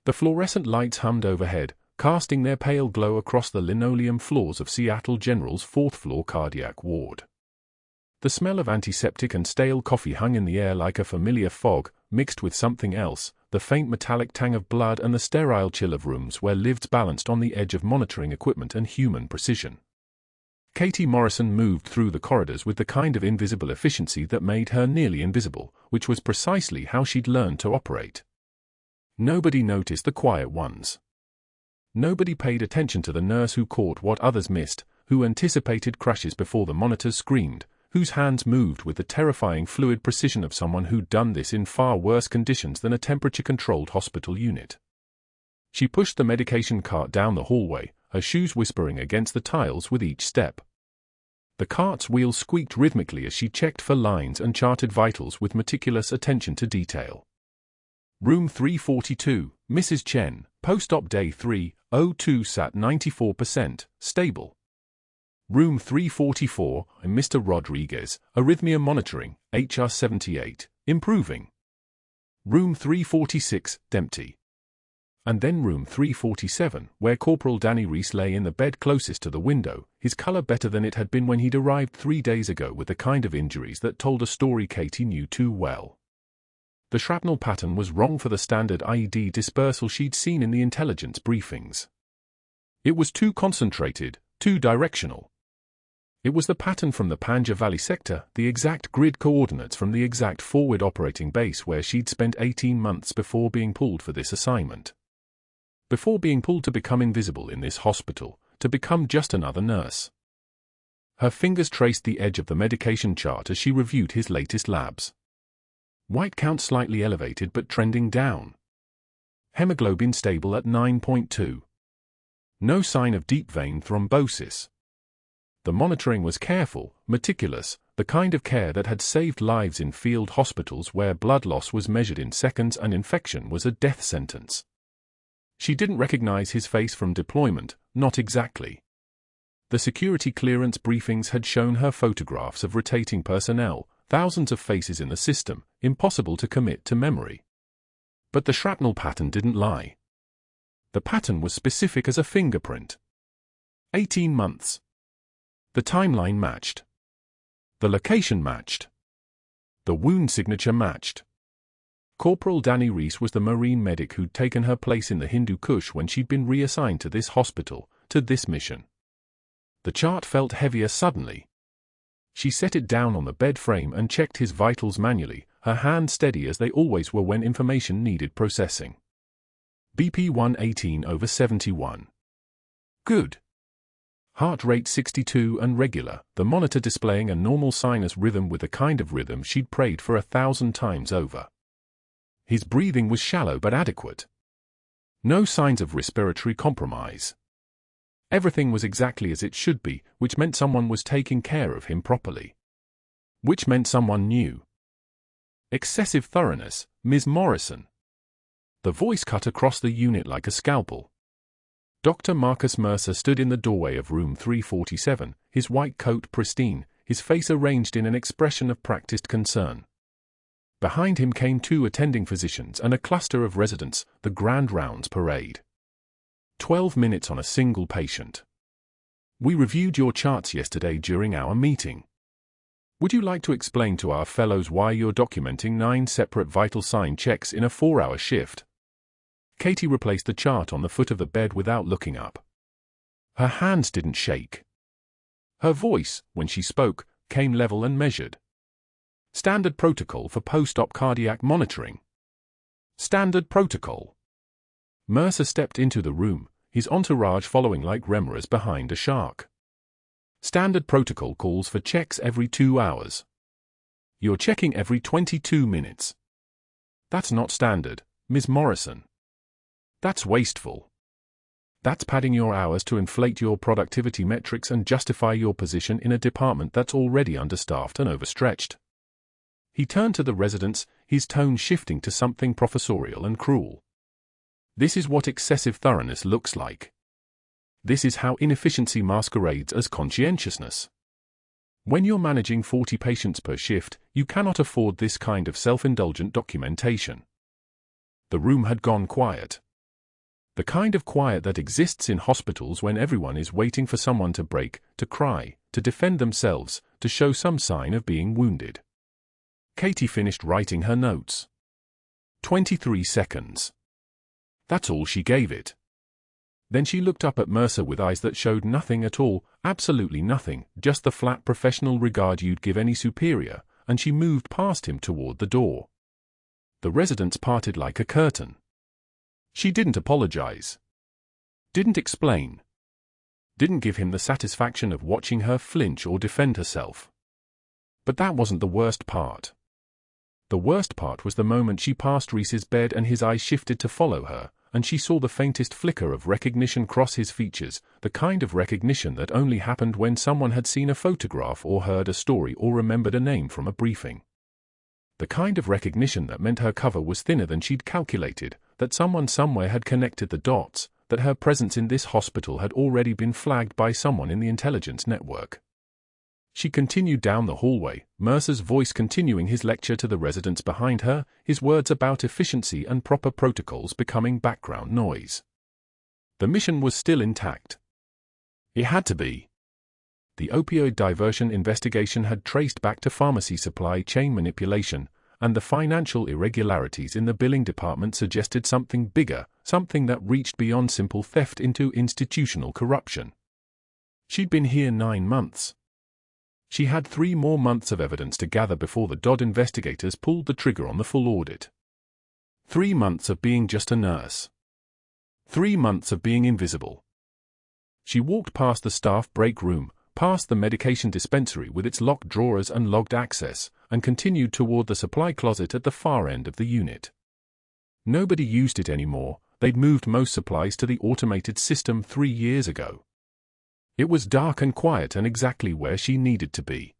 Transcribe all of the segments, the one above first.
The fluorescent lights hummed overhead, casting their pale glow across the linoleum floors of Seattle General's fourth-floor cardiac ward. The smell of antiseptic and stale coffee hung in the air like a familiar fog, mixed with something else, the faint metallic tang of blood and the sterile chill of rooms where lives balanced on the edge of monitoring equipment and human precision. Katie Morrison moved through the corridors with the kind of invisible efficiency that made her nearly invisible, which was precisely how she'd learned to operate. Nobody noticed the quiet ones. Nobody paid attention to the nurse who caught what others missed, who anticipated crashes before the monitors screamed, whose hands moved with the terrifying fluid precision of someone who'd done this in far worse conditions than a temperature-controlled hospital unit. She pushed the medication cart down the hallway, her shoes whispering against the tiles with each step. The cart's wheels squeaked rhythmically as she checked for lines and charted vitals with meticulous attention to detail. Room 342, Mrs. Chen, post-op day 302 sat 94%, stable. Room 344, Mr. Rodriguez, arrhythmia monitoring, HR 78, improving. Room 346, empty. And then room 347, where Corporal Danny Reese lay in the bed closest to the window, his color better than it had been when he'd arrived 3 days ago with the kind of injuries that told a story Katie knew too well. The shrapnel pattern was wrong for the standard IED dispersal she'd seen in the intelligence briefings. It was too concentrated, too directional. It was the pattern from the Panja Valley sector, the exact grid coordinates from the exact forward operating base where she'd spent 18 months before being pulled for this assignment. Before being pulled to become invisible in this hospital, to become just another nurse. Her fingers traced the edge of the medication chart as she reviewed his latest labs. White count slightly elevated but trending down. Hemoglobin stable at 9.2. No sign of deep vein thrombosis. The monitoring was careful, meticulous, the kind of care that had saved lives in field hospitals where blood loss was measured in seconds and infection was a death sentence. She didn't recognize his face from deployment, not exactly. The security clearance briefings had shown her photographs of rotating personnel, thousands of faces in the system, impossible to commit to memory. But the shrapnel pattern didn't lie. The pattern was specific as a fingerprint. 18 months. The timeline matched. The location matched. The wound signature matched. Corporal Danny Reese was the Marine medic who'd taken her place in the Hindu Kush when she'd been reassigned to this hospital, to this mission. The chart felt heavier suddenly. She set it down on the bed frame and checked his vitals manually, her hands steady as they always were when information needed processing. BP 118/71. Good. Heart rate 62 and regular, the monitor displaying a normal sinus rhythm with the kind of rhythm she'd prayed for 1,000 times over. His breathing was shallow but adequate. No signs of respiratory compromise. Everything was exactly as it should be, which meant someone was taking care of him properly. Which meant someone knew. Excessive thoroughness, Ms. Morrison. The voice cut across the unit like a scalpel. Dr. Marcus Mercer stood in the doorway of room 347, his white coat pristine, his face arranged in an expression of practiced concern. Behind him came 2 attending physicians and a cluster of residents, the grand rounds parade. 12 minutes on a single patient. We reviewed your charts yesterday during our meeting. Would you like to explain to our fellows why you're documenting 9 separate vital sign checks in a 4-hour shift? Katie replaced the chart on the foot of the bed without looking up. Her hands didn't shake. Her voice, when she spoke, came level and measured. Standard protocol for post-op cardiac monitoring. Standard protocol. Mercer stepped into the room, his entourage following like remoras behind a shark. Standard protocol calls for checks every 2 hours. You're checking every 22 minutes. That's not standard, Ms. Morrison. That's wasteful. That's padding your hours to inflate your productivity metrics and justify your position in a department that's already understaffed and overstretched. He turned to the residents, his tone shifting to something professorial and cruel. This is what excessive thoroughness looks like. This is how inefficiency masquerades as conscientiousness. When you're managing 40 patients per shift, you cannot afford this kind of self-indulgent documentation. The room had gone quiet. The kind of quiet that exists in hospitals when everyone is waiting for someone to break, to cry, to defend themselves, to show some sign of being wounded. Katie finished writing her notes. 23 seconds. That's all she gave it. Then she looked up at Mercer with eyes that showed nothing at all, absolutely nothing, just the flat professional regard you'd give any superior, and she moved past him toward the door. The residence parted like a curtain. She didn't apologize. Didn't explain. Didn't give him the satisfaction of watching her flinch or defend herself. But that wasn't the worst part. The worst part was the moment she passed Reese's bed and his eyes shifted to follow her, and she saw the faintest flicker of recognition cross his features, the kind of recognition that only happened when someone had seen a photograph or heard a story or remembered a name from a briefing. The kind of recognition that meant her cover was thinner than she'd calculated, that someone somewhere had connected the dots, that her presence in this hospital had already been flagged by someone in the intelligence network. She continued down the hallway, Mercer's voice continuing his lecture to the residents behind her, his words about efficiency and proper protocols becoming background noise. The mission was still intact. It had to be. The opioid diversion investigation had traced back to pharmacy supply chain manipulation, and the financial irregularities in the billing department suggested something bigger, something that reached beyond simple theft into institutional corruption. She'd been here 9 months. She had 3 more months of evidence to gather before the Dodd investigators pulled the trigger on the full audit. 3 months of being just a nurse. 3 months of being invisible. She walked past the staff break room, past the medication dispensary with its locked drawers and logged access, and continued toward the supply closet at the far end of the unit. Nobody used it anymore, they'd moved most supplies to the automated system 3 years ago. It was dark and quiet and exactly where she needed to be.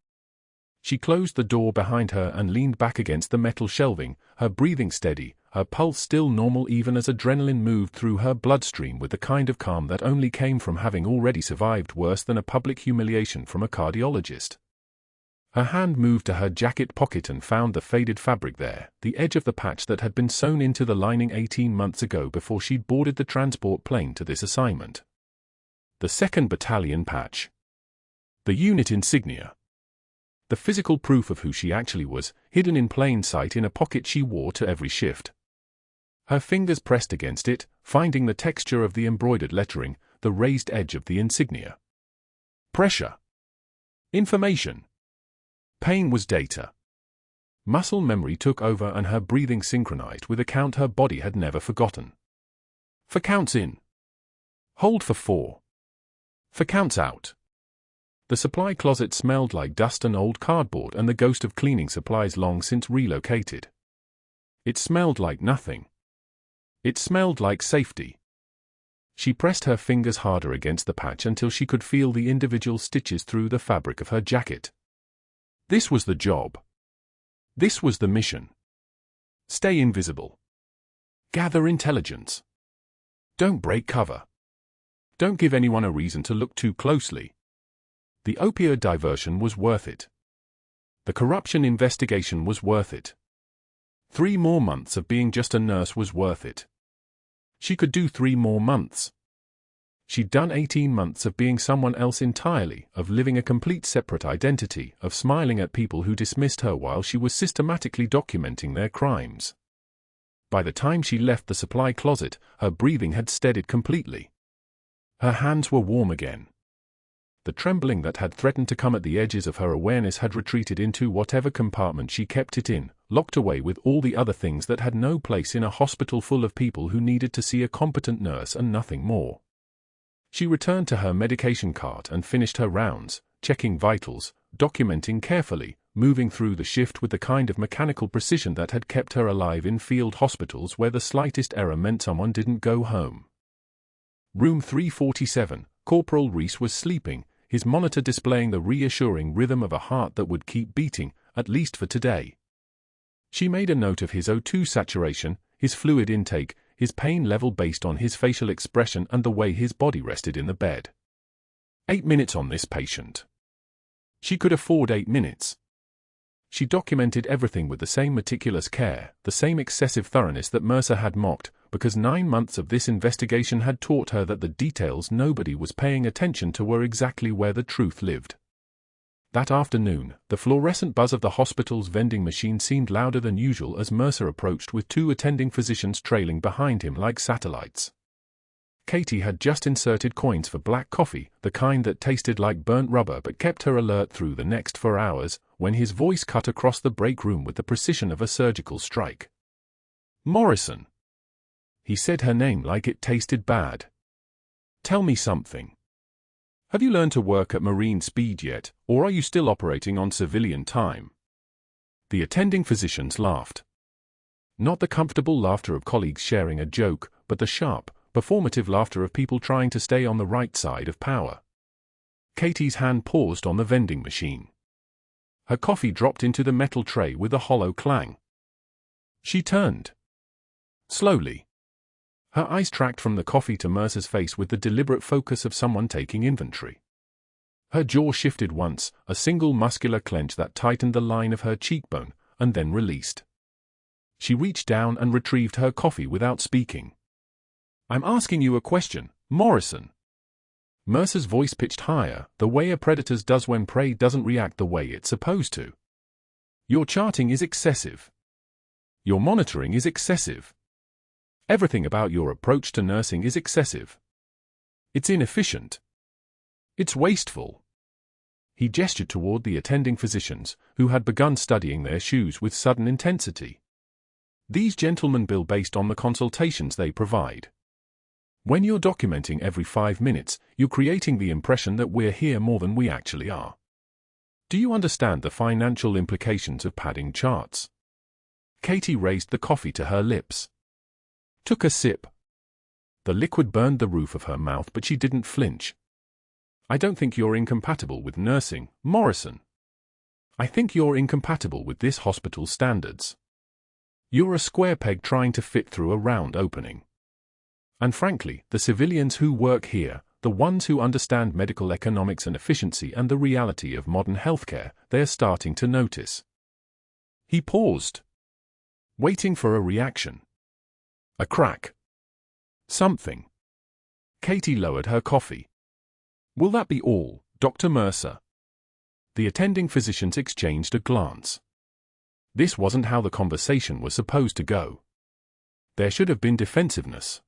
She closed the door behind her and leaned back against the metal shelving, her breathing steady, her pulse still normal even as adrenaline moved through her bloodstream with the kind of calm that only came from having already survived worse than a public humiliation from a cardiologist. Her hand moved to her jacket pocket and found the faded fabric there, the edge of the patch that had been sewn into the lining 18 months ago before she'd boarded the transport plane to this assignment. The 2nd Battalion patch. The unit insignia. The physical proof of who she actually was, hidden in plain sight in a pocket she wore to every shift. Her fingers pressed against it, finding the texture of the embroidered lettering, the raised edge of the insignia. Pressure. Information. Pain was data. Muscle memory took over and her breathing synchronized with a count her body had never forgotten. For counts in. Hold for 4. For counts out. The supply closet smelled like dust and old cardboard and the ghost of cleaning supplies long since relocated. It smelled like nothing. It smelled like safety. She pressed her fingers harder against the patch until she could feel the individual stitches through the fabric of her jacket. This was the job. This was the mission. Stay invisible. Gather intelligence. Don't break cover. Don't give anyone a reason to look too closely. The opioid diversion was worth it. The corruption investigation was worth it. 3 more months of being just a nurse was worth it. She could do 3 more months. She'd done 18 months of being someone else entirely, of living a complete separate identity, of smiling at people who dismissed her while she was systematically documenting their crimes. By the time she left the supply closet, her breathing had steadied completely. Her hands were warm again. The trembling that had threatened to come at the edges of her awareness had retreated into whatever compartment she kept it in, locked away with all the other things that had no place in a hospital full of people who needed to see a competent nurse and nothing more. She returned to her medication cart and finished her rounds, checking vitals, documenting carefully, moving through the shift with the kind of mechanical precision that had kept her alive in field hospitals where the slightest error meant someone didn't go home. Room 347, Corporal Reese was sleeping, his monitor displaying the reassuring rhythm of a heart that would keep beating, at least for today. She made a note of his O2 saturation, his fluid intake, his pain level based on his facial expression and the way his body rested in the bed. 8 minutes on this patient. She could afford 8 minutes. She documented everything with the same meticulous care, the same excessive thoroughness that Mercer had mocked, because 9 months of this investigation had taught her that the details nobody was paying attention to were exactly where the truth lived. That afternoon, the fluorescent buzz of the hospital's vending machine seemed louder than usual as Mercer approached with 2 attending physicians trailing behind him like satellites. Katie had just inserted coins for black coffee, the kind that tasted like burnt rubber but kept her alert through the next 4 hours, when his voice cut across the break room with the precision of a surgical strike. "Morrison." He said her name like it tasted bad. "Tell me something. Have you learned to work at marine speed yet, or are you still operating on civilian time?" The attending physicians laughed. Not the comfortable laughter of colleagues sharing a joke, but the sharp, performative laughter of people trying to stay on the right side of power. Katie's hand paused on the vending machine. Her coffee dropped into the metal tray with a hollow clang. She turned. Slowly. Her eyes tracked from the coffee to Mercer's face with the deliberate focus of someone taking inventory. Her jaw shifted once, a single muscular clench that tightened the line of her cheekbone, and then released. She reached down and retrieved her coffee without speaking. "I'm asking you a question, Morrison." Mercer's voice pitched higher, the way a predator's does when prey doesn't react the way it's supposed to. "Your charting is excessive. Your monitoring is excessive. Everything about your approach to nursing is excessive. It's inefficient. It's wasteful." He gestured toward the attending physicians, who had begun studying their shoes with sudden intensity. "These gentlemen bill based on the consultations they provide. When you're documenting every 5 minutes, you're creating the impression that we're here more than we actually are. Do you understand the financial implications of padding charts?" Katie raised the coffee to her lips. Took a sip. The liquid burned the roof of her mouth, but she didn't flinch. "I don't think you're incompatible with nursing, Morrison. I think you're incompatible with this hospital's standards. You're a square peg trying to fit through a round opening. And frankly, the civilians who work here, the ones who understand medical economics and efficiency and the reality of modern healthcare, they're starting to notice." He paused, waiting for a reaction. A crack. Something. Katie lowered her coffee. "Will that be all, Dr. Mercer?" The attending physicians exchanged a glance. This wasn't how the conversation was supposed to go. There should have been defensiveness.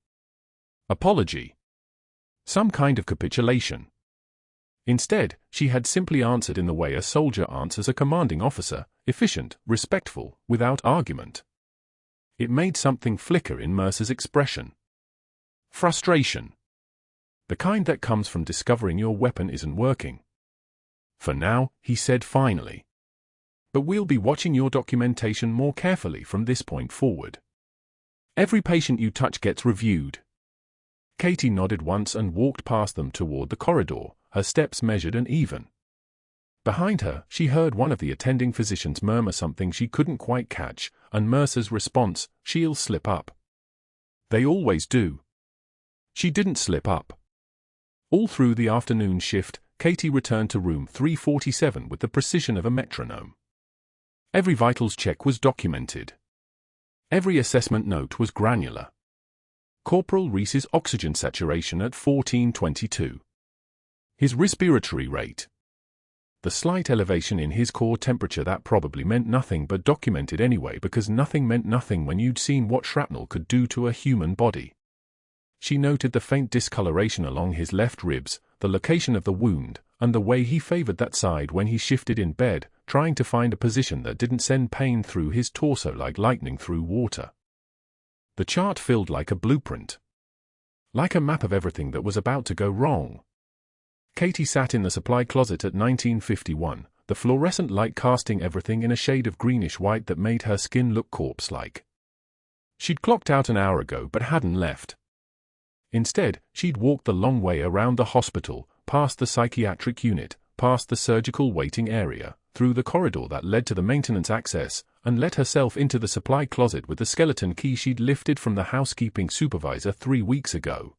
Apology. Some kind of capitulation. Instead, she had simply answered in the way a soldier answers a commanding officer, efficient, respectful, without argument. It made something flicker in Mercer's expression. Frustration. The kind that comes from discovering your weapon isn't working. "For now," he said finally. "But we'll be watching your documentation more carefully from this point forward. Every patient you touch gets reviewed." Katie nodded once and walked past them toward the corridor, her steps measured and even. Behind her, she heard one of the attending physicians murmur something she couldn't quite catch, and Mercer's response, "She'll slip up." They always do. She didn't slip up. All through the afternoon shift, Katie returned to room 347 with the precision of a metronome. Every vitals check was documented. Every assessment note was granular. Corporal Reese's oxygen saturation at 1422. His respiratory rate. The slight elevation in his core temperature that probably meant nothing but documented anyway because nothing meant nothing when you'd seen what shrapnel could do to a human body. She noted the faint discoloration along his left ribs, the location of the wound, and the way he favored that side when he shifted in bed, trying to find a position that didn't send pain through his torso like lightning through water. The chart filled like a blueprint. Like a map of everything that was about to go wrong. Katie sat in the supply closet at 1951, the fluorescent light casting everything in a shade of greenish-white that made her skin look corpse-like. She'd clocked out an hour ago but hadn't left. Instead, she'd walked the long way around the hospital, past the psychiatric unit, past the surgical waiting area, through the corridor that led to the maintenance access, and let herself into the supply closet with the skeleton key she'd lifted from the housekeeping supervisor 3 weeks ago.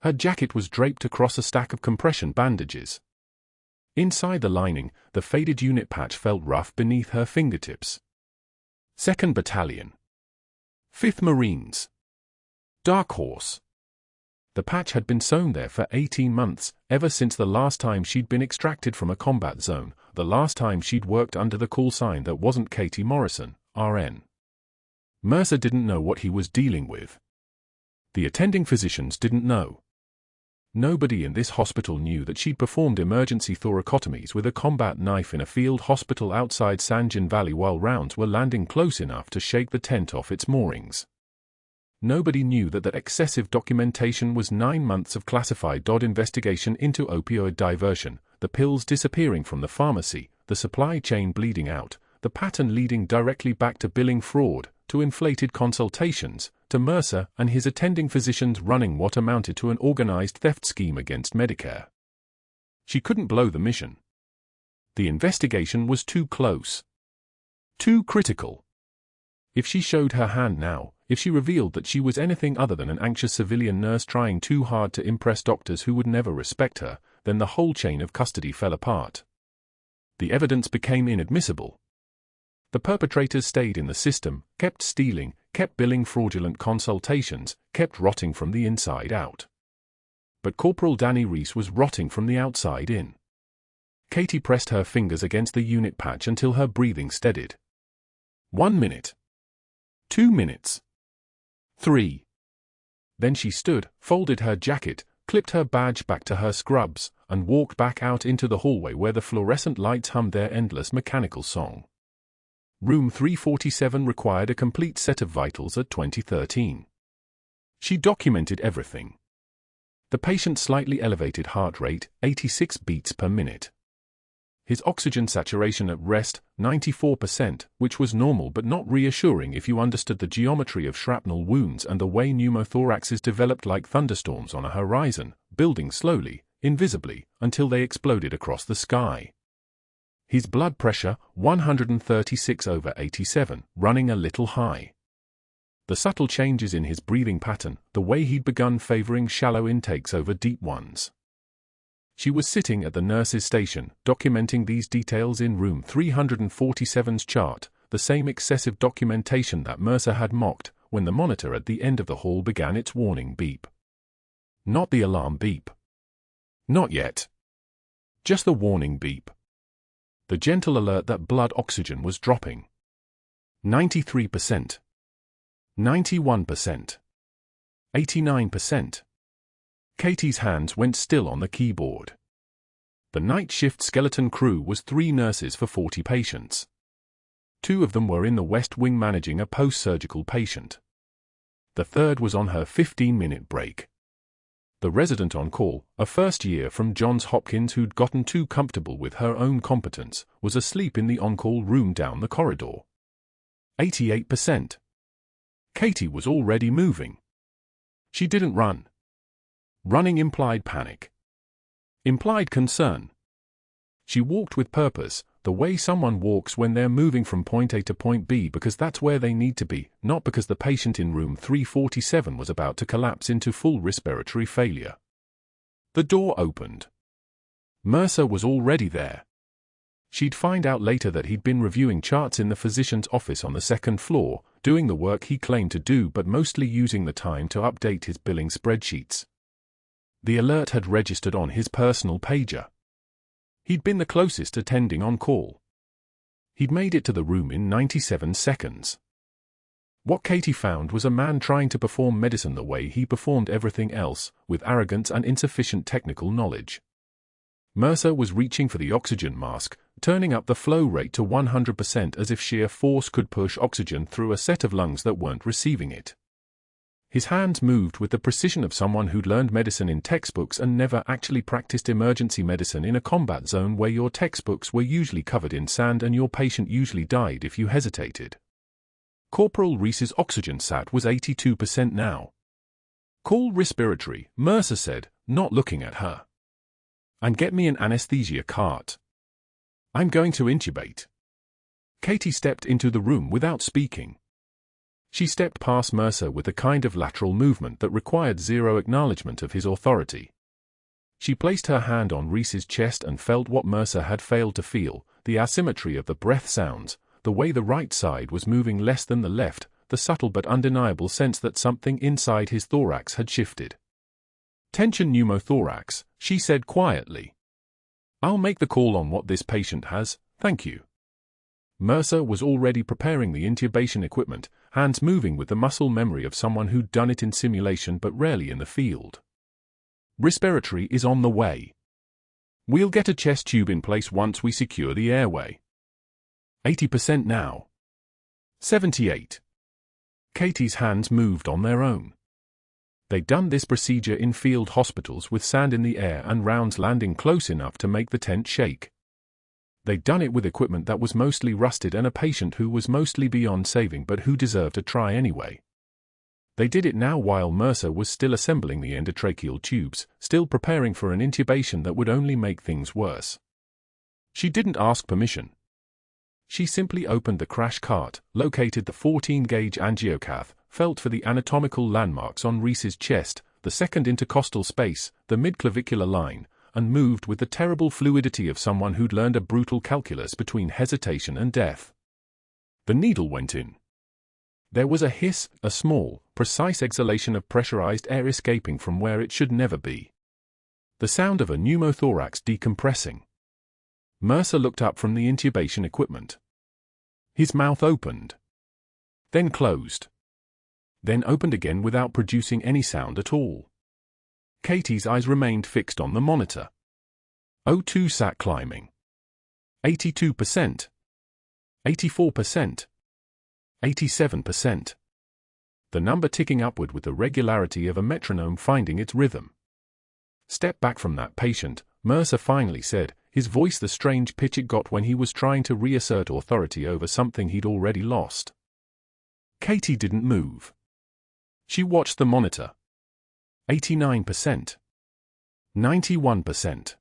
Her jacket was draped across a stack of compression bandages. Inside the lining, the faded unit patch felt rough beneath her fingertips. 2nd Battalion. 5th Marines. Dark horse. The patch had been sewn there for 18 months, ever since the last time she'd been extracted from a combat zone, the last time she'd worked under the call sign that wasn't Katie Morrison, RN. Mercer didn't know what he was dealing with. The attending physicians didn't know. Nobody in this hospital knew that she'd performed emergency thoracotomies with a combat knife in a field hospital outside San Juan Valley while rounds were landing close enough to shake the tent off its moorings. Nobody knew that excessive documentation was 9 months of classified investigation into opioid diversion, the pills disappearing from the pharmacy, the supply chain bleeding out, the pattern leading directly back to billing fraud, to inflated consultations, to Mercer and his attending physicians running what amounted to an organized theft scheme against Medicare. She couldn't blow the mission. The investigation was too close. Too critical. If she showed her hand now, if she revealed that she was anything other than an anxious civilian nurse trying too hard to impress doctors who would never respect her, then the whole chain of custody fell apart. The evidence became inadmissible. The perpetrators stayed in the system, kept stealing, kept billing fraudulent consultations, kept rotting from the inside out. But Corporal Reese was rotting from the outside in. Katie pressed her fingers against the unit patch until her breathing steadied. 1 minute. 2 minutes. 3. Then she stood, folded her jacket, clipped her badge back to her scrubs, and walked back out into the hallway where the fluorescent lights hummed their endless mechanical song. Room 347 required a complete set of vitals at 2013. She documented everything. The patient's slightly elevated heart rate, 86 beats per minute. His oxygen saturation at rest, 94%, which was normal but not reassuring if you understood the geometry of shrapnel wounds and the way pneumothoraxes developed like thunderstorms on a horizon, building slowly, invisibly, until they exploded across the sky. His blood pressure, 136/87, running a little high. The subtle changes in his breathing pattern, the way he'd begun favoring shallow intakes over deep ones. She was sitting at the nurse's station, documenting these details in room 347's chart, the same excessive documentation that Mercer had mocked, when the monitor at the end of the hall began its warning beep. Not the alarm beep. Not yet. Just the warning beep. The gentle alert that blood oxygen was dropping. 93%. 91%. 89%. Katie's hands went still on the keyboard. The night shift skeleton crew was 3 nurses for 40 patients. 2 of them were in the West Wing managing a post-surgical patient. The third was on her 15-minute break. The resident on call, a first year from Johns Hopkins who'd gotten too comfortable with her own competence, was asleep in the on-call room down the corridor. 88%. Katie was already moving. She didn't run. Running implied panic. Implied concern. She walked with purpose, the way someone walks when they're moving from point A to point B because that's where they need to be, not because the patient in room 347 was about to collapse into full respiratory failure. The door opened. Mercer was already there. She'd find out later that he'd been reviewing charts in the physician's office on the 2nd floor, doing the work he claimed to do but mostly using the time to update his billing spreadsheets. The alert had registered on his personal pager. He'd been the closest attending on call. He'd made it to the room in 97 seconds. What Katie found was a man trying to perform medicine the way he performed everything else, with arrogance and insufficient technical knowledge. Mercer was reaching for the oxygen mask, turning up the flow rate to 100% as if sheer force could push oxygen through a set of lungs that weren't receiving it. His hands moved with the precision of someone who'd learned medicine in textbooks and never actually practiced emergency medicine in a combat zone where your textbooks were usually covered in sand and your patient usually died if you hesitated. Corporal Reese's oxygen sat was 82% now. Call respiratory, Mercer said, not looking at her. And get me an anesthesia cart. I'm going to intubate. Katie stepped into the room without speaking. She stepped past Mercer with a kind of lateral movement that required zero acknowledgement of his authority. She placed her hand on Reese's chest and felt what Mercer had failed to feel, the asymmetry of the breath sounds, the way the right side was moving less than the left, the subtle but undeniable sense that something inside his thorax had shifted. Tension pneumothorax, she said quietly. I'll make the call on what this patient has, thank you. Mercer was already preparing the intubation equipment, hands moving with the muscle memory of someone who'd done it in simulation but rarely in the field. Respiratory is on the way. We'll get a chest tube in place once we secure the airway. 80% now. 78. Katie's hands moved on their own. They'd done this procedure in field hospitals with sand in the air and rounds landing close enough to make the tent shake. They'd done it with equipment that was mostly rusted and a patient who was mostly beyond saving but who deserved a try anyway. They did it now while Mercer was still assembling the endotracheal tubes, still preparing for an intubation that would only make things worse. She didn't ask permission. She simply opened the crash cart, located the 14-gauge angiocath, felt for the anatomical landmarks on Reese's chest, the second intercostal space, the midclavicular line, and moved with the terrible fluidity of someone who'd learned a brutal calculus between hesitation and death. The needle went in. There was a hiss, a small, precise exhalation of pressurized air escaping from where it should never be. The sound of a pneumothorax decompressing. Mercer looked up from the intubation equipment. His mouth opened. Then closed. Then opened again without producing any sound at all. Katie's eyes remained fixed on the monitor. O2 sat climbing. 82%. 84%. 87%. The number ticking upward with the regularity of a metronome finding its rhythm. Step back from that patient, Mercer finally said, his voice the strange pitch it got when he was trying to reassert authority over something he'd already lost. Katie didn't move. She watched the monitor. 89%. 91%.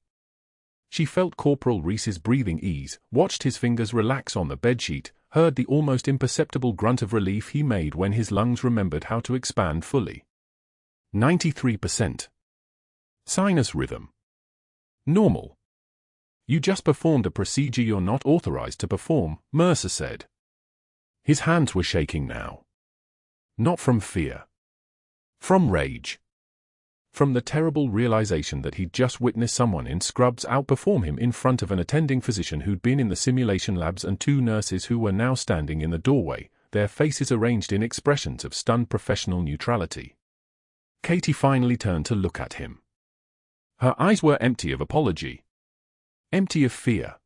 She felt Corporal Reese's breathing ease, watched his fingers relax on the bedsheet, heard the almost imperceptible grunt of relief he made when his lungs remembered how to expand fully. 93%. Sinus rhythm. Normal. You just performed a procedure you're not authorized to perform, Mercer said. His hands were shaking now. Not from fear. From rage. From the terrible realization that he'd just witnessed someone in scrubs outperform him in front of an attending physician who'd been in the simulation labs and two nurses who were now standing in the doorway, their faces arranged in expressions of stunned professional neutrality. Katie finally turned to look at him. Her eyes were empty of apology. Empty of fear.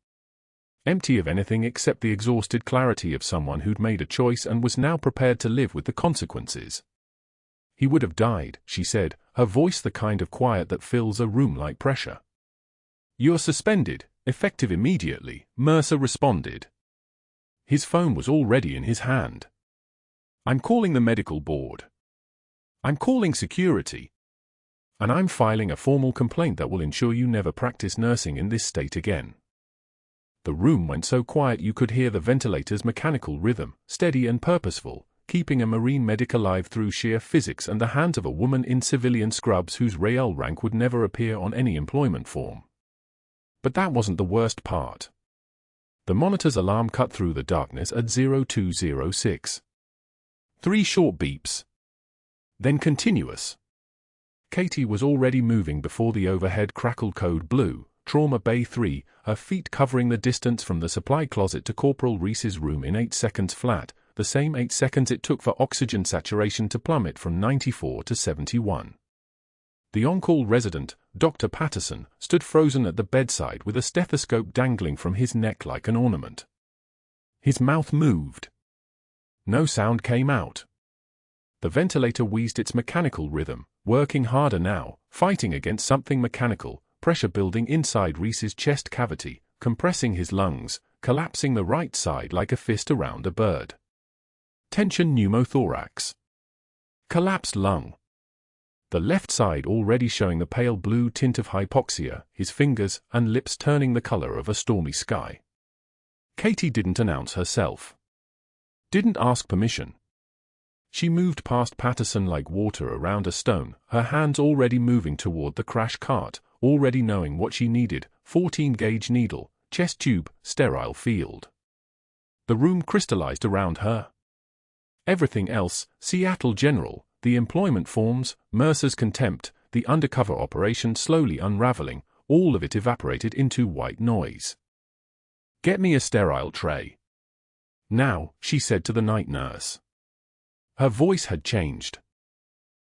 Empty of anything except the exhausted clarity of someone who'd made a choice and was now prepared to live with the consequences. He would have died, she said, her voice the kind of quiet that fills a room like pressure. You're suspended, effective immediately, Mercer responded. His phone was already in his hand. I'm calling the medical board. I'm calling security. And I'm filing a formal complaint that will ensure you never practice nursing in this state again. The room went so quiet you could hear the ventilator's mechanical rhythm, steady and purposeful, keeping a Marine medic alive through sheer physics and the hands of a woman in civilian scrubs whose Rael rank would never appear on any employment form. But that wasn't the worst part. The monitor's alarm cut through the darkness at 0206. 3 short beeps. Then continuous. Katie was already moving before the overhead crackled code blue, Trauma Bay 3, her feet covering the distance from the supply closet to Corporal Reese's room in 8 seconds flat, the same 8 seconds it took for oxygen saturation to plummet from 94 to 71. The on-call resident, Dr. Patterson, stood frozen at the bedside with a stethoscope dangling from his neck like an ornament. His mouth moved. No sound came out. The ventilator wheezed its mechanical rhythm, working harder now, fighting against something mechanical, pressure building inside Reese's chest cavity, compressing his lungs, collapsing the right side like a fist around a bird. Tension pneumothorax. Collapsed lung. The left side already showing the pale blue tint of hypoxia, his fingers and lips turning the color of a stormy sky. Katie didn't announce herself. Didn't ask permission. She moved past Patterson like water around a stone, her hands already moving toward the crash cart, already knowing what she needed, 14-gauge needle, chest tube, sterile field. The room crystallized around her. Everything else, Seattle General, the employment forms, Mercer's contempt, the undercover operation slowly unraveling, all of it evaporated into white noise. "Get me a sterile tray. Now," she said to the night nurse. Her voice had changed.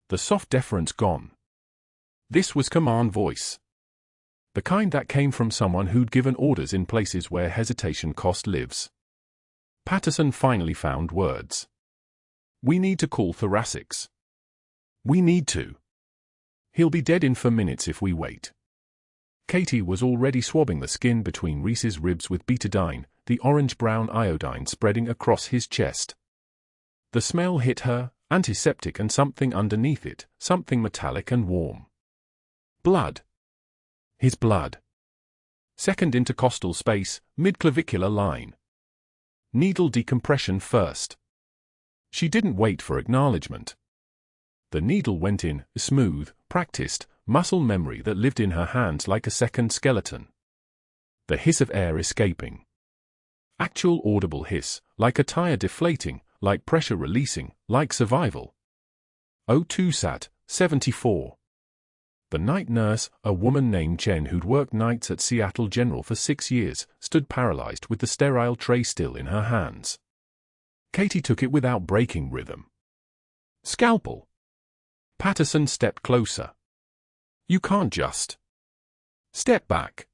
The soft deference gone. This was command voice. The kind that came from someone who'd given orders in places where hesitation cost lives. Patterson finally found words. "We need to call thoracics. We need to. He'll be dead in 4 minutes if we wait." Katie was already swabbing the skin between Reese's ribs with betadine, the orange-brown iodine spreading across his chest. The smell hit her, antiseptic and something underneath it, something metallic and warm. Blood. His blood. Second intercostal space, midclavicular line. Needle decompression first. She didn't wait for acknowledgement. The needle went in, smooth, practiced, muscle memory that lived in her hands like a second skeleton. The hiss of air escaping. Actual audible hiss, like a tire deflating, like pressure releasing, like survival. O2 Sat, 74. The night nurse, a woman named Chen who'd worked nights at Seattle General for 6 years, stood paralyzed with the sterile tray still in her hands. Katie took it without breaking rhythm. "Scalpel." Patterson stepped closer. "You can't just. Step back."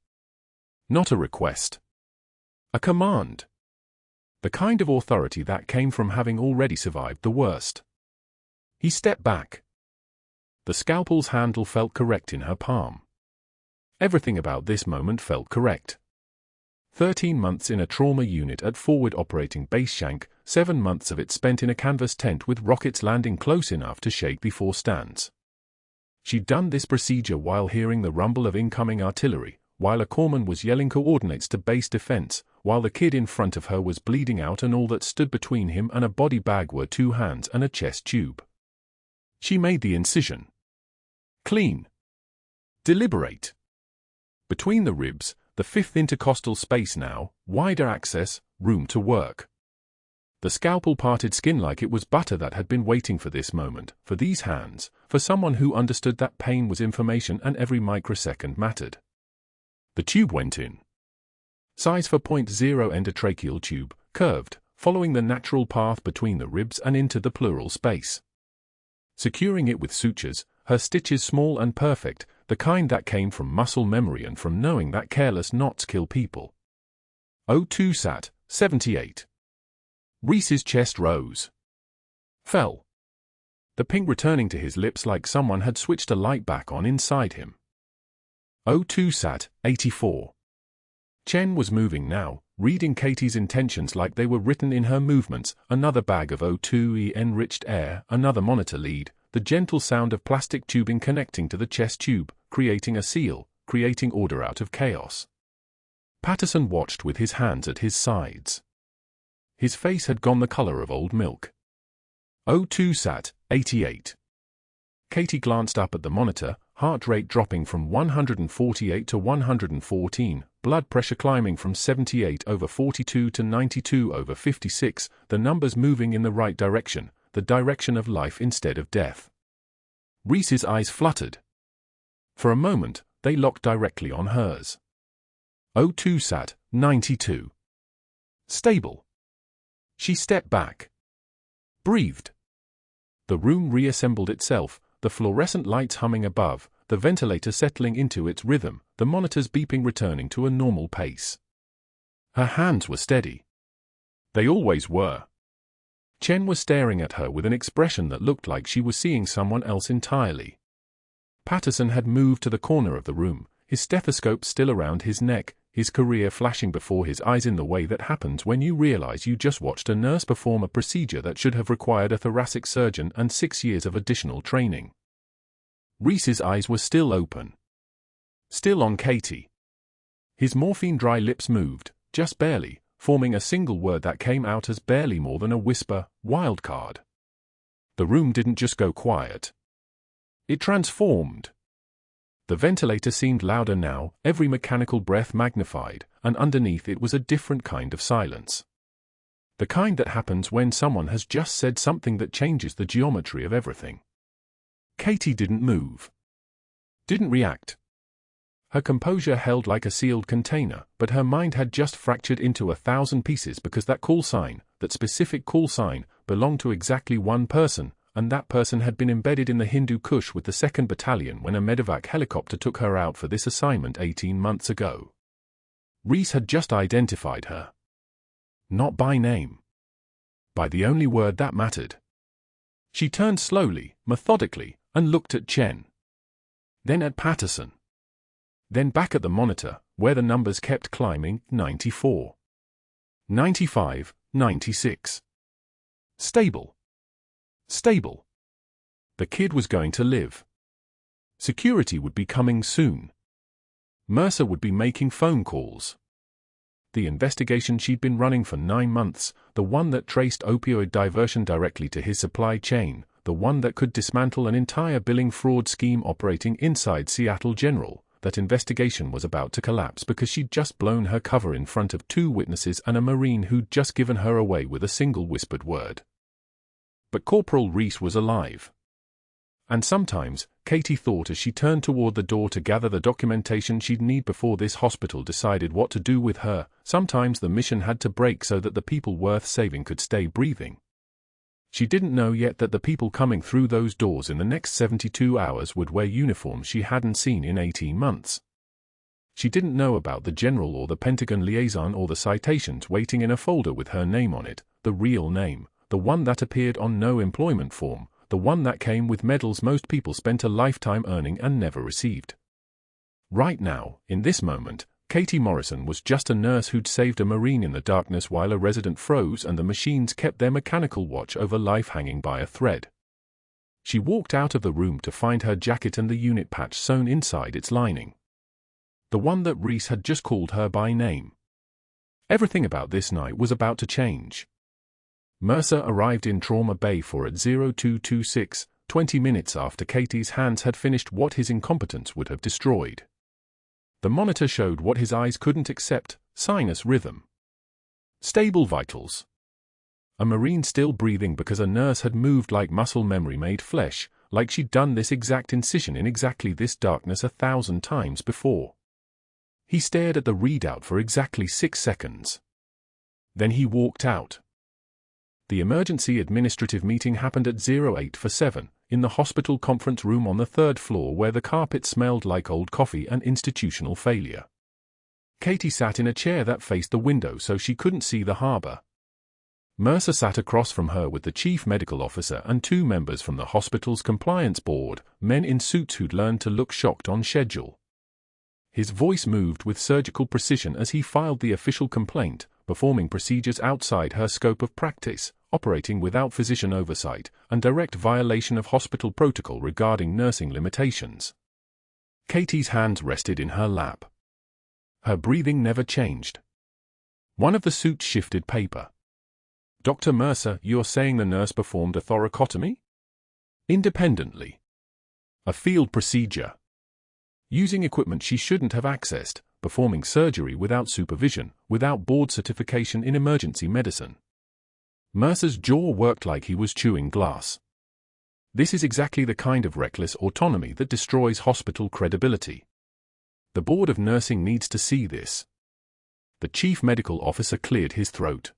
Not a request. A command. The kind of authority that came from having already survived the worst. He stepped back. The scalpel's handle felt correct in her palm. Everything about this moment felt correct. 13 months in a trauma unit at Forward Operating Base Shank, 7 months of it spent in a canvas tent with rockets landing close enough to shake before stands. She'd done this procedure while hearing the rumble of incoming artillery, while a corpsman was yelling coordinates to base defense, while the kid in front of her was bleeding out and all that stood between him and a body bag were 2 hands and a chest tube. She made the incision. Clean. Deliberate. Between the ribs, the 5th intercostal space now, wider access, room to work. The scalpel parted skin like it was butter that had been waiting for this moment, for these hands, for someone who understood that pain was information and every microsecond mattered. The tube went in. Size 4.0 endotracheal tube, curved, following the natural path between the ribs and into the pleural space. Securing it with sutures, her stitches small and perfect, the kind that came from muscle memory and from knowing that careless knots kill people. O2 Sat, 78. Reese's chest rose. Fell. The pink returning to his lips like someone had switched a light back on inside him. O2 Sat, 84. Chen was moving now, reading Katie's intentions like they were written in her movements, another bag of O2E enriched air, another monitor lead, the gentle sound of plastic tubing connecting to the chest tube, creating a seal, creating order out of chaos. Patterson watched with his hands at his sides. His face had gone the color of old milk. O2 Sat, 88. Katie glanced up at the monitor, heart rate dropping from 148 to 114, blood pressure climbing from 78/42 to 92/56, the numbers moving in the right direction, the direction of life instead of death. Reese's eyes fluttered. For a moment, they locked directly on hers. O2 Sat, 92. Stable. She stepped back. Breathed. The room reassembled itself, the fluorescent lights humming above, the ventilator settling into its rhythm, the monitors beeping returning to a normal pace. Her hands were steady. They always were. Chen was staring at her with an expression that looked like she was seeing someone else entirely. Patterson had moved to the corner of the room, his stethoscope still around his neck, his career flashing before his eyes in the way that happens when you realize you just watched a nurse perform a procedure that should have required a thoracic surgeon and 6 years of additional training. Reese's eyes were still open. Still on Katie. His morphine-dry lips moved, just barely, forming a single word that came out as barely more than a whisper, wildcard. The room didn't just go quiet. It transformed. The ventilator seemed louder now, every mechanical breath magnified, and underneath it was a different kind of silence. The kind that happens when someone has just said something that changes the geometry of everything. Katie didn't move. Didn't react. Her composure held like a sealed container, but her mind had just fractured into 1,000 pieces because that call sign, that specific call sign, belonged to exactly one person, and that person had been embedded in the Hindu Kush with the 2nd Battalion when a medevac helicopter took her out for this assignment 18 months ago. Reese had just identified her. Not by name. By the only word that mattered. She turned slowly, methodically, and looked at Chen. Then at Patterson. Then back at the monitor, where the numbers kept climbing, 94. 95, 96. Stable. Stable. The kid was going to live. Security would be coming soon. Mercer would be making phone calls. The investigation she'd been running for 9 months, the one that traced opioid diversion directly to his supply chain, the one that could dismantle an entire billing fraud scheme operating inside Seattle General, that investigation was about to collapse because she'd just blown her cover in front of 2 witnesses and a Marine who'd just given her away with a single whispered word. But Corporal Reese was alive. And sometimes, Katie thought as she turned toward the door to gather the documentation she'd need before this hospital decided what to do with her, sometimes the mission had to break so that the people worth saving could stay breathing. She didn't know yet that the people coming through those doors in the next 72 hours would wear uniforms she hadn't seen in 18 months. She didn't know about the general or the Pentagon liaison or the citations waiting in a folder with her name on it, the real name, the one that appeared on no employment form, the one that came with medals most people spent a lifetime earning and never received. Right now, in this moment, Katie Morrison was just a nurse who'd saved a Marine in the darkness while a resident froze and the machines kept their mechanical watch over life hanging by a thread. She walked out of the room to find her jacket and the unit patch sewn inside its lining. The one that Reese had just called her by name. Everything about this night was about to change. Mercer arrived in Trauma Bay 4 at 0226, 20 minutes after Katie's hands had finished what his incompetence would have destroyed. The monitor showed what his eyes couldn't accept, sinus rhythm. Stable vitals. A Marine still breathing because a nurse had moved like muscle memory made flesh, like she'd done this exact incision in exactly this darkness 1,000 times before. He stared at the readout for exactly 6 seconds. Then he walked out. The emergency administrative meeting happened at 0847, in the hospital conference room on the 3rd floor where the carpet smelled like old coffee and institutional failure. Katie sat in a chair that faced the window so she couldn't see the harbor. Mercer sat across from her with the chief medical officer and 2 members from the hospital's compliance board, men in suits who'd learned to look shocked on schedule. His voice moved with surgical precision as he filed the official complaint, performing procedures outside her scope of practice, operating without physician oversight, and direct violation of hospital protocol regarding nursing limitations. Katie's hands rested in her lap. Her breathing never changed. One of the suits shifted paper. Dr. Mercer, you're saying the nurse performed a thoracotomy? Independently. A field procedure. Using equipment she shouldn't have accessed, performing surgery without supervision, without board certification in emergency medicine. Mercer's jaw worked like he was chewing glass. This is exactly the kind of reckless autonomy that destroys hospital credibility. The Board of Nursing needs to see this. The chief medical officer cleared his throat.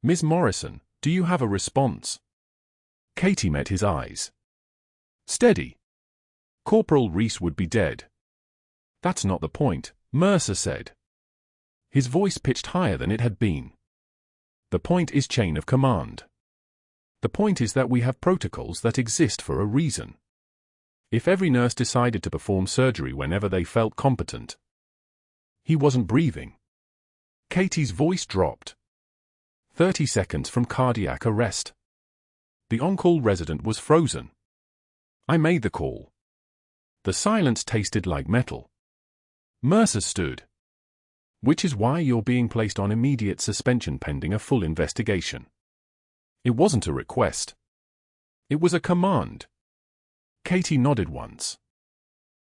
Ms. Morrison, do you have a response? Katie met his eyes. Steady. Corporal Reese would be dead. That's not the point, Mercer said. His voice pitched higher than it had been. The point is chain of command. The point is that we have protocols that exist for a reason. If every nurse decided to perform surgery whenever they felt competent. He wasn't breathing. Katie's voice dropped. 30 seconds from cardiac arrest. The on-call resident was frozen. I made the call. The silence tasted like metal. Mercer stood. Which is why you're being placed on immediate suspension pending a full investigation. It wasn't a request. It was a command. Katie nodded once.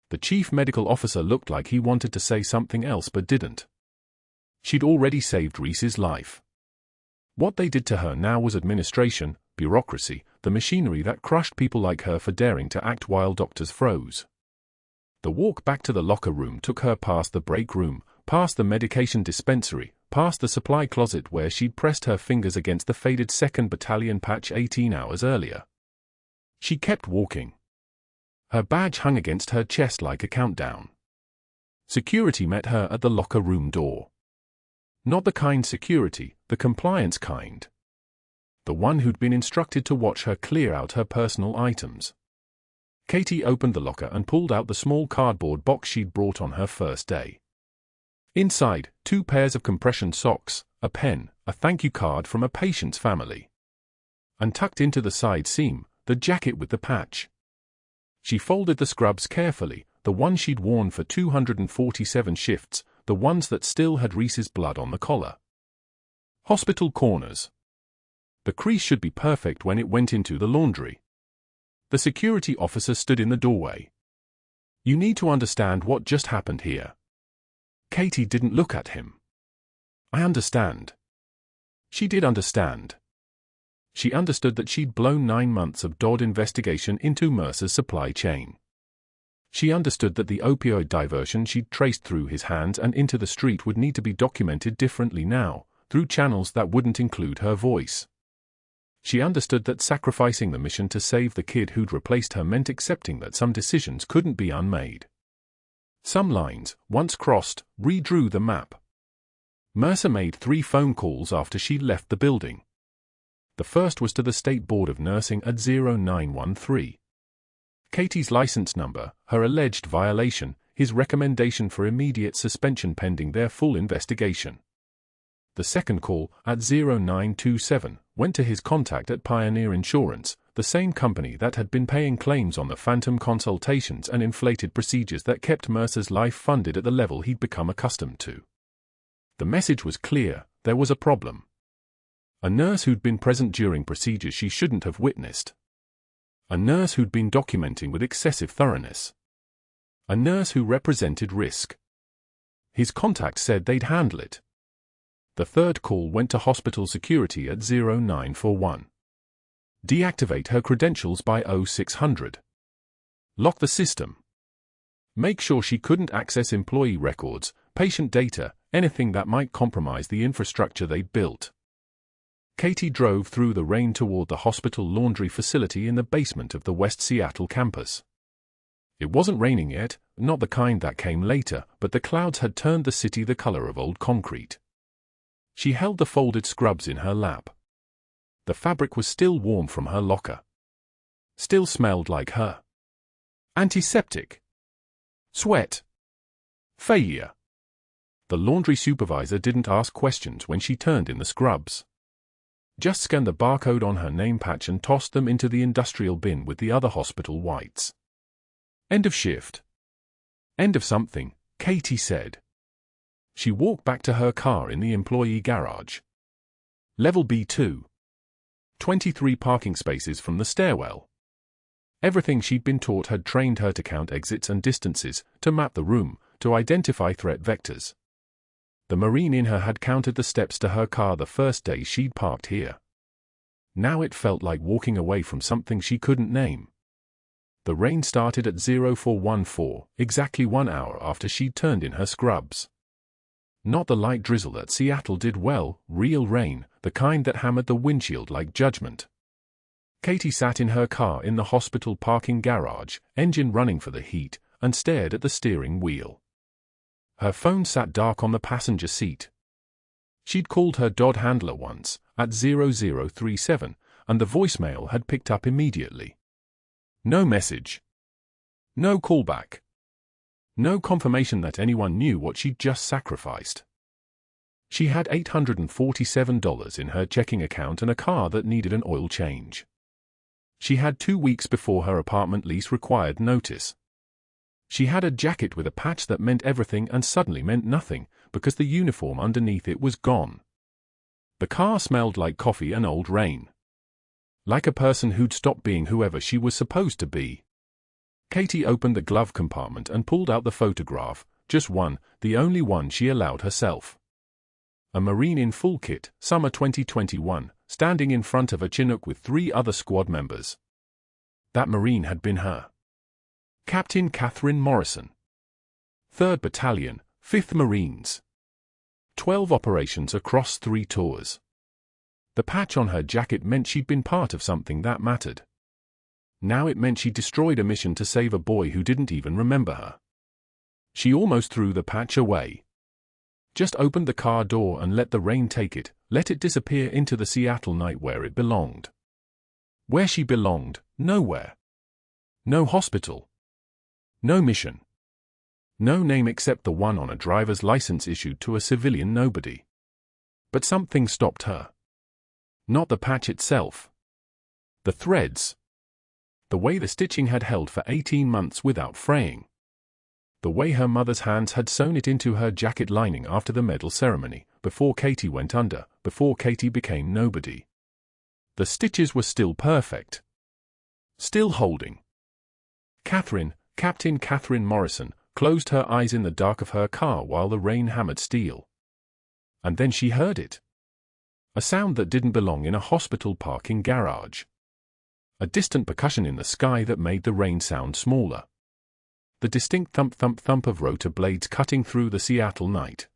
The chief medical officer looked like he wanted to say something else but didn't. She'd already saved Reese's life. What they did to her now was administration, bureaucracy, the machinery that crushed people like her for daring to act while doctors froze. The walk back to the locker room took her past the break room, past the medication dispensary, past the supply closet where she'd pressed her fingers against the faded 2nd Battalion patch 18 hours earlier. She kept walking. Her badge hung against her chest like a countdown. Security met her at the locker room door. Not the kind security, the compliance kind. The one who'd been instructed to watch her clear out her personal items. Katie opened the locker and pulled out the small cardboard box she'd brought on her first day. Inside, 2 pairs of compression socks, a pen, a thank you card from a patient's family. And tucked into the side seam, the jacket with the patch. She folded the scrubs carefully, the ones she'd worn for 247 shifts, the ones that still had Reese's blood on the collar. Hospital corners. The crease should be perfect when it went into the laundry. The security officer stood in the doorway. "You need to understand what just happened here." Katie didn't look at him. "I understand." She did understand. She understood that she'd blown 9 months of Dodd investigation into Mercer's supply chain. She understood that the opioid diversion she'd traced through his hands and into the street would need to be documented differently now, through channels that wouldn't include her voice. She understood that sacrificing the mission to save the kid who'd replaced her meant accepting that some decisions couldn't be unmade. Some lines, once crossed, redrew the map. Mercer made 3 phone calls after she'd left the building. The first was to the State Board of Nursing at 0913. Katie's license number, her alleged violation, his recommendation for immediate suspension pending their full investigation. The second call, at 0927, went to his contact at Pioneer Insurance, the same company that had been paying claims on the phantom consultations and inflated procedures that kept Mercer's life funded at the level he'd become accustomed to. The message was clear: there was a problem. A nurse who'd been present during procedures she shouldn't have witnessed. A nurse who'd been documenting with excessive thoroughness. A nurse who represented risk. His contact said they'd handle it. The third call went to hospital security at 0941. Deactivate her credentials by 0600. Lock the system. Make sure she couldn't access employee records, patient data, anything that might compromise the infrastructure they'd built. Katie drove through the rain toward the hospital laundry facility in the basement of the West Seattle campus. It wasn't raining yet, not the kind that came later, but the clouds had turned the city the color of old concrete. She held the folded scrubs in her lap. The fabric was still warm from her locker. Still smelled like her. Antiseptic. Sweat. Failure. The laundry supervisor didn't ask questions when she turned in the scrubs. Just scanned the barcode on her name patch and tossed them into the industrial bin with the other hospital whites. End of shift. End of something, Katie said. She walked back to her car in the employee garage. Level B2. 23 parking spaces from the stairwell. Everything she'd been taught had trained her to count exits and distances, to map the room, to identify threat vectors. The Marine in her had counted the steps to her car the first day she'd parked here. Now it felt like walking away from something she couldn't name. The rain started at 0414, exactly 1 hour after she'd turned in her scrubs. Not the light drizzle that Seattle did well, real rain, the kind that hammered the windshield like judgment. Katie sat in her car in the hospital parking garage, engine running for the heat, and stared at the steering wheel. Her phone sat dark on the passenger seat. She'd called her Dodd handler once, at 0037, and the voicemail had picked up immediately. No message. No callback. No confirmation that anyone knew what she'd just sacrificed. She had $847 in her checking account and a car that needed an oil change. She had 2 weeks before her apartment lease required notice. She had a jacket with a patch that meant everything and suddenly meant nothing, because the uniform underneath it was gone. The car smelled like coffee and old rain. Like a person who'd stopped being whoever she was supposed to be. Katie opened the glove compartment and pulled out the photograph, just one, the only one she allowed herself. A Marine in full kit, summer 2021, standing in front of a Chinook with 3 other squad members. That Marine had been her. Captain Catherine Morrison. 3rd Battalion, 5th Marines. 12 operations across 3 tours. The patch on her jacket meant she'd been part of something that mattered. Now it meant she destroyed a mission to save a boy who didn't even remember her. She almost threw the patch away. Just opened the car door and let the rain take it, let it disappear into the Seattle night where it belonged. Where she belonged, nowhere. No hospital. No mission. No name except the one on a driver's license issued to a civilian nobody. But something stopped her. Not the patch itself. The threads. The way the stitching had held for 18 months without fraying. The way her mother's hands had sewn it into her jacket lining after the medal ceremony, before Katie went under, before Katie became nobody. The stitches were still perfect. Still holding. Captain Catherine Morrison, closed her eyes in the dark of her car while the rain hammered steel. And then she heard it. A sound that didn't belong in a hospital parking garage. A distant percussion in the sky that made the rain sound smaller. The distinct thump-thump-thump of rotor blades cutting through the Seattle night.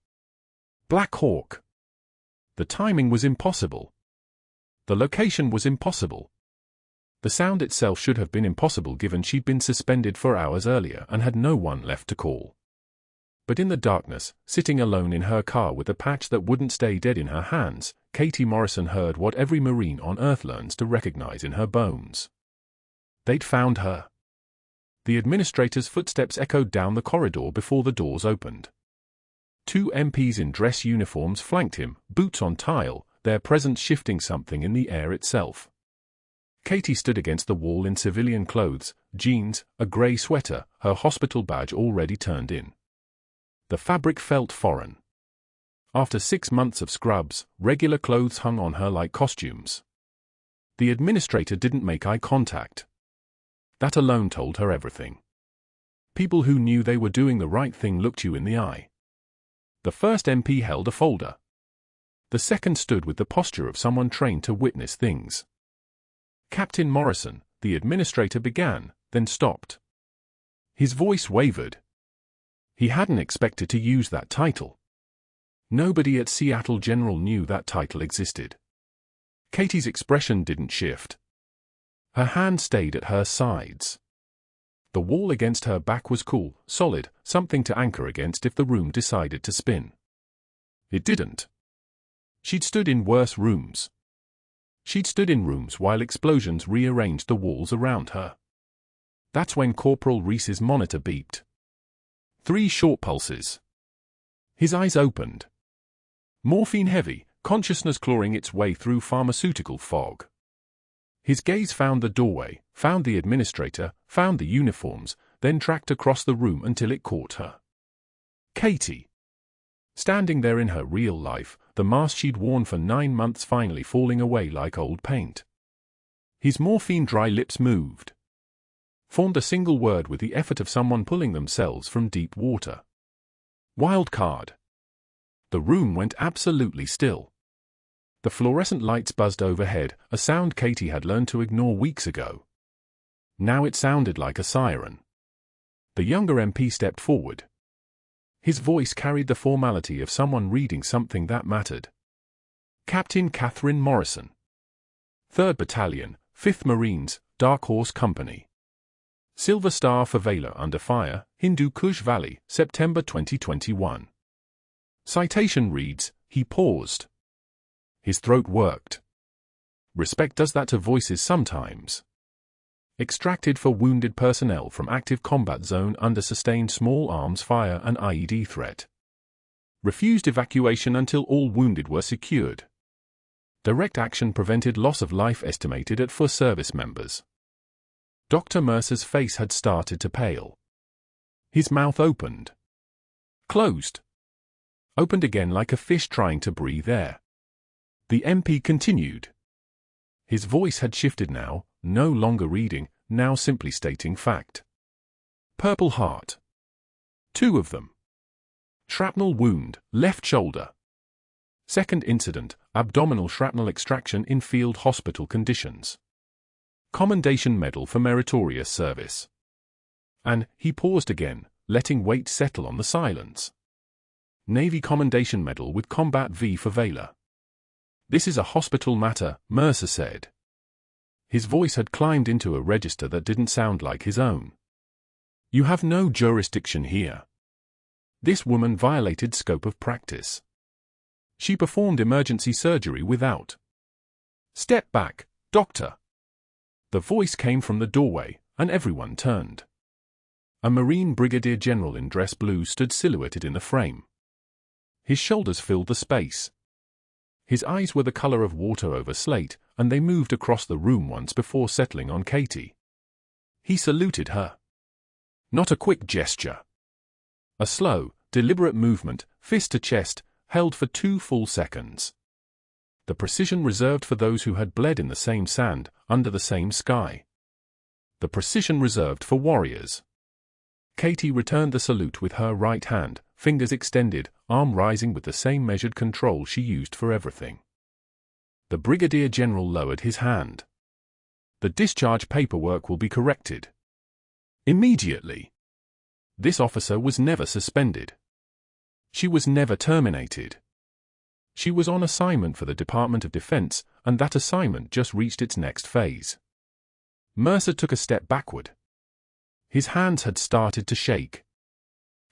Black Hawk. The timing was impossible. The location was impossible. The sound itself should have been impossible given she'd been suspended for hours earlier and had no one left to call. But in the darkness, sitting alone in her car with a patch that wouldn't stay dead in her hands, Katie Morrison heard what every Marine on Earth learns to recognize in her bones. They'd found her. The administrator's footsteps echoed down the corridor before the doors opened. 2 MPs in dress uniforms flanked him, boots on tile, their presence shifting something in the air itself. Katie stood against the wall in civilian clothes, jeans, a grey sweater, her hospital badge already turned in. The fabric felt foreign. After 6 months of scrubs, regular clothes hung on her like costumes. The administrator didn't make eye contact. That alone told her everything. People who knew they were doing the right thing looked you in the eye. The first MP held a folder. The second stood with the posture of someone trained to witness things. Captain Morrison, the administrator began, then stopped. His voice wavered. He hadn't expected to use that title. Nobody at Seattle General knew that title existed. Katie's expression didn't shift. Her hand stayed at her sides. The wall against her back was cool, solid, something to anchor against if the room decided to spin. It didn't. She'd stood in worse rooms. She'd stood in rooms while explosions rearranged the walls around her. That's when Corporal Reese's monitor beeped. 3 short pulses. His eyes opened. Morphine heavy, consciousness clawing its way through pharmaceutical fog. His gaze found the doorway, found the administrator, found the uniforms, then tracked across the room until it caught her. Katie. Standing there in her real life, the mask she'd worn for 9 months finally falling away like old paint. His morphine-dry lips moved. Formed a single word with the effort of someone pulling themselves from deep water. Wild card. The room went absolutely still. The fluorescent lights buzzed overhead, a sound Katie had learned to ignore weeks ago. Now it sounded like a siren. The younger MP stepped forward. His voice carried the formality of someone reading something that mattered. Captain Catherine Morrison. 3rd Battalion, 5th Marines, Dark Horse Company. Silver Star Favela under fire, Hindu Kush Valley, September 2021. Citation reads, he paused. His throat worked. Respect does that to voices sometimes. Extracted for wounded personnel from active combat zone under sustained small arms fire and IED threat. Refused evacuation until all wounded were secured. Direct action prevented loss of life estimated at 4 service members. Dr. Mercer's face had started to pale. His mouth opened. Closed. Opened again like a fish trying to breathe air. The MP continued. His voice had shifted now, no longer reading, now simply stating fact. Purple Heart. 2 of them. Shrapnel wound, left shoulder. Second incident, abdominal shrapnel extraction in field hospital conditions. Commendation Medal for meritorious service. And he paused again, letting weight settle on the silence. Navy Commendation Medal with Combat V for Valor. This is a hospital matter, Mercer said. His voice had climbed into a register that didn't sound like his own. You have no jurisdiction here. This woman violated scope of practice. She performed emergency surgery without. Step back, doctor. The voice came from the doorway, and everyone turned. A Marine Brigadier General in dress blue stood silhouetted in the frame. His shoulders filled the space. His eyes were the color of water over slate, and they moved across the room once before settling on Katie. He saluted her. Not a quick gesture. A slow, deliberate movement, fist to chest, held for 2 full seconds. The precision reserved for those who had bled in the same sand, under the same sky. The precision reserved for warriors. Katie returned the salute with her right hand, fingers extended, arm rising with the same measured control she used for everything. The Brigadier General lowered his hand. The discharge paperwork will be corrected. Immediately. This officer was never suspended. She was never terminated. She was on assignment for the Department of Defense, and that assignment just reached its next phase. Mercer took a step backward. His hands had started to shake.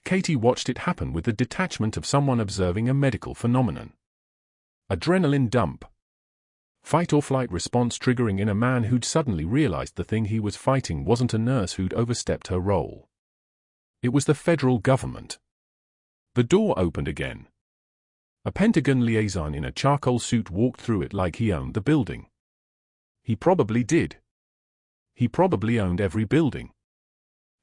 Katie watched it happen with the detachment of someone observing a medical phenomenon. Adrenaline dump. Fight-or-flight response triggering in a man who'd suddenly realized the thing he was fighting wasn't a nurse who'd overstepped her role. It was the federal government. The door opened again. A Pentagon liaison in a charcoal suit walked through it like he owned the building. He probably did. He probably owned every building.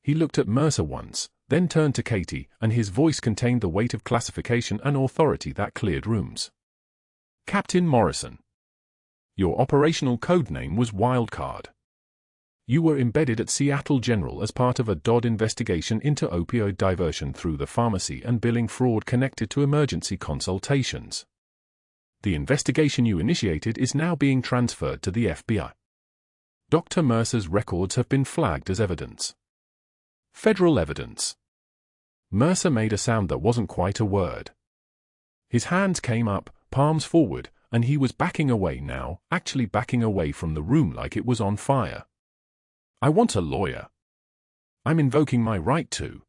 He looked at Mercer once, then turned to Katie, and his voice contained the weight of classification and authority that cleared rooms. Captain Morrison. Your operational code name was Wildcard. You were embedded at Seattle General as part of a DOD investigation into opioid diversion through the pharmacy and billing fraud connected to emergency consultations. The investigation you initiated is now being transferred to the FBI. Dr. Mercer's records have been flagged as evidence. Federal evidence. Mercer made a sound that wasn't quite a word. His hands came up, palms forward, and he was backing away now, actually backing away from the room like it was on fire. I want a lawyer. I'm invoking my right to.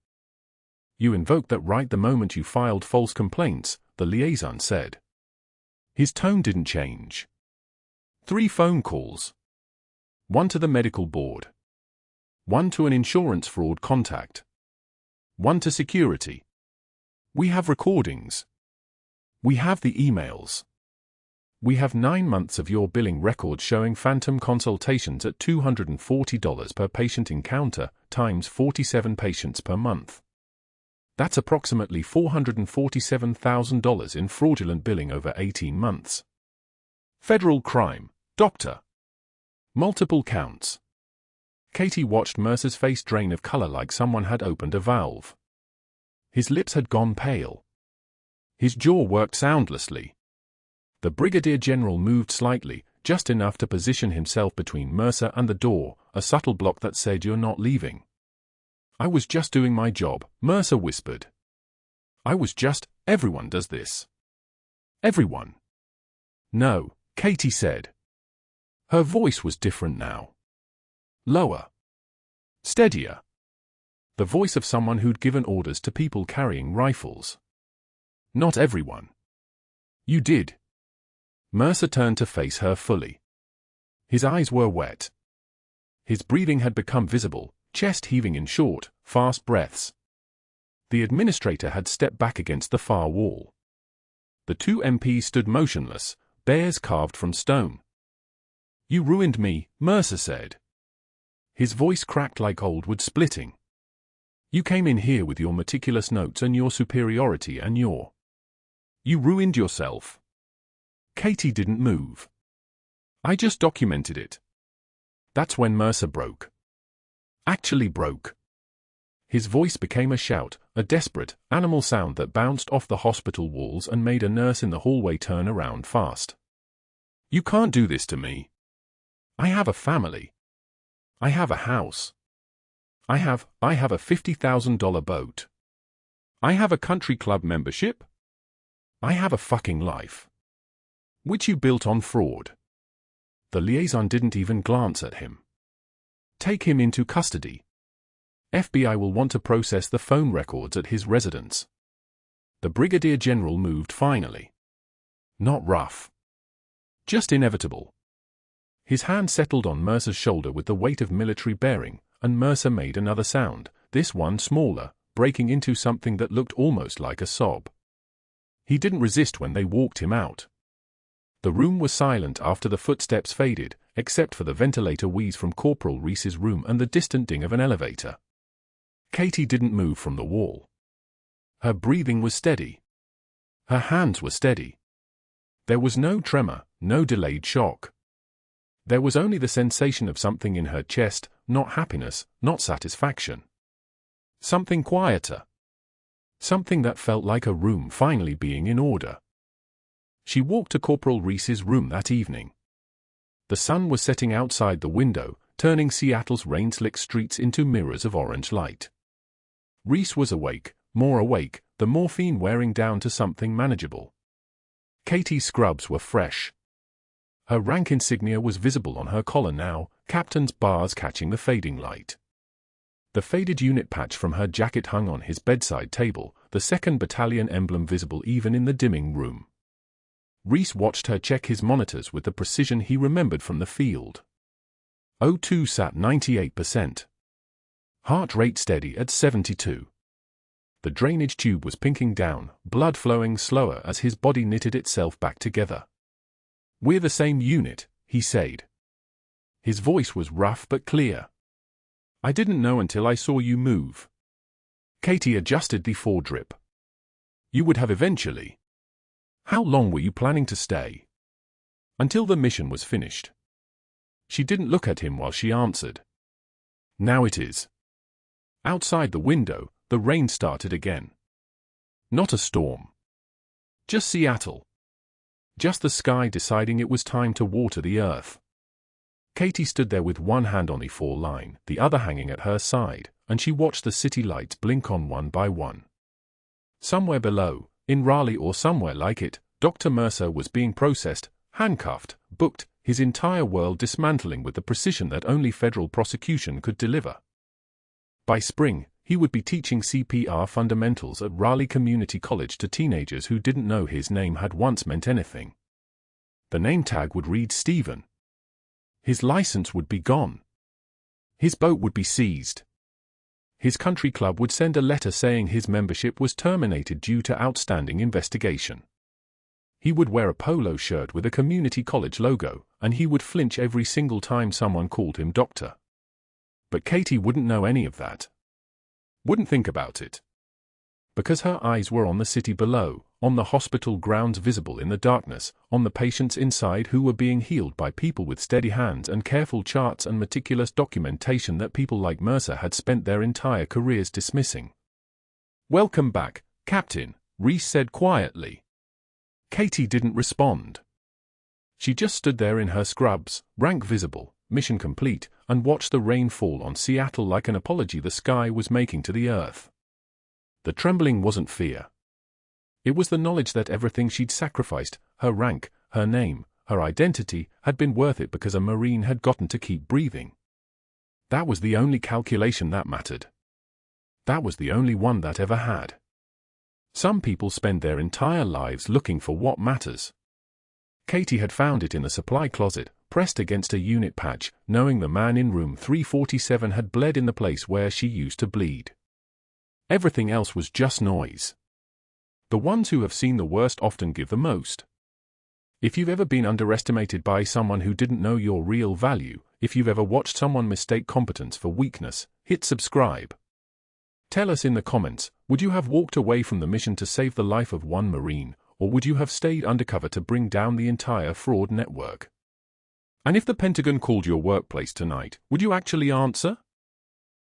You invoked that right the moment you filed false complaints, the liaison said. His tone didn't change. 3 phone calls. 1 to the medical board. 1 to an insurance fraud contact. 1 to security. We have recordings. We have the emails. We have 9 months of your billing records showing phantom consultations at $240 per patient encounter, times 47 patients per month. That's approximately $447,000 in fraudulent billing over 18 months. Federal crime, doctor. Multiple counts. Katie watched Mercer's face drain of color like someone had opened a valve. His lips had gone pale. His jaw worked soundlessly. The Brigadier General moved slightly, just enough to position himself between Mercer and the door, a subtle block that said you're not leaving. I was just doing my job, Mercer whispered. Everyone does this. Everyone. No, Katie said. Her voice was different now. Lower. Steadier. The voice of someone who'd given orders to people carrying rifles. Not everyone. You did. Mercer turned to face her fully. His eyes were wet. His breathing had become visible, chest heaving in short, fast breaths. The administrator had stepped back against the far wall. The 2 MPs stood motionless, bears carved from stone. You ruined me, Mercer said. His voice cracked like old wood splitting. You came in here with your meticulous notes and your superiority and you ruined yourself. Katie didn't move. I just documented it. That's when Mercer broke. Actually broke. His voice became a shout, a desperate, animal sound that bounced off the hospital walls and made a nurse in the hallway turn around fast. "You can't do this to me. I have a family. I have a house. I have a $50,000 boat. I have a country club membership. I have a fucking life. Which you built on fraud." The liaison didn't even glance at him. "Take him into custody. FBI will want to process the phone records at his residence." The Brigadier General moved finally. Not rough. Just inevitable. His hand settled on Mercer's shoulder with the weight of military bearing, and Mercer made another sound, this one smaller, breaking into something that looked almost like a sob. He didn't resist when they walked him out. The room was silent after the footsteps faded, except for the ventilator wheeze from Corporal Reese's room and the distant ding of an elevator. Katie didn't move from the wall. Her breathing was steady. Her hands were steady. There was no tremor, no delayed shock. There was only the sensation of something in her chest, not happiness, not satisfaction. Something quieter. Something that felt like a room finally being in order. She walked to Corporal Reese's room that evening. The sun was setting outside the window, turning Seattle's rain-slick streets into mirrors of orange light. Reese was awake, more awake, the morphine wearing down to something manageable. Katie's scrubs were fresh. Her rank insignia was visible on her collar now, captain's bars catching the fading light. The faded unit patch from her jacket hung on his bedside table, the 2nd Battalion emblem visible even in the dimming room. Reese watched her check his monitors with the precision he remembered from the field. O2 sat 98%. Heart rate steady at 72. The drainage tube was pinking down, blood flowing slower as his body knitted itself back together. "We're the same unit," he said. His voice was rough but clear. "I didn't know until I saw you move." Katie adjusted the foredrip. "You would have eventually. How long were you planning to stay?" "Until the mission was finished." She didn't look at him while she answered. "Now it is." Outside the window, the rain started again. Not a storm. Just Seattle. Just the sky deciding it was time to water the earth. Katie stood there with one hand on the fall line, the other hanging at her side, and she watched the city lights blink on one by one. Somewhere below, in Raleigh or somewhere like it, Dr. Mercer was being processed, handcuffed, booked, his entire world dismantling with the precision that only federal prosecution could deliver. By spring, he would be teaching CPR fundamentals at Raleigh Community College to teenagers who didn't know his name had once meant anything. The name tag would read Stephen. His license would be gone. His boat would be seized. His country club would send a letter saying his membership was terminated due to outstanding investigation. He would wear a polo shirt with a community college logo, and he would flinch every single time someone called him doctor. But Katie wouldn't know any of that. Wouldn't think about it. Because her eyes were on the city below, on the hospital grounds visible in the darkness, on the patients inside who were being healed by people with steady hands and careful charts and meticulous documentation that people like Mercer had spent their entire careers dismissing. "Welcome back, Captain," Reese said quietly. Katie didn't respond. She just stood there in her scrubs, rank visible, mission complete, and watched the rain fall on Seattle like an apology the sky was making to the earth. The trembling wasn't fear. It was the knowledge that everything she'd sacrificed, her rank, her name, her identity, had been worth it because a Marine had gotten to keep breathing. That was the only calculation that mattered. That was the only one that ever had. Some people spend their entire lives looking for what matters. Katie had found it in the supply closet, pressed against a unit patch, knowing the man in room 347 had bled in the place where she used to bleed. Everything else was just noise. The ones who have seen the worst often give the most. If you've ever been underestimated by someone who didn't know your real value, if you've ever watched someone mistake competence for weakness, hit subscribe. Tell us in the comments, would you have walked away from the mission to save the life of one Marine, or would you have stayed undercover to bring down the entire fraud network? And if the Pentagon called your workplace tonight, would you actually answer?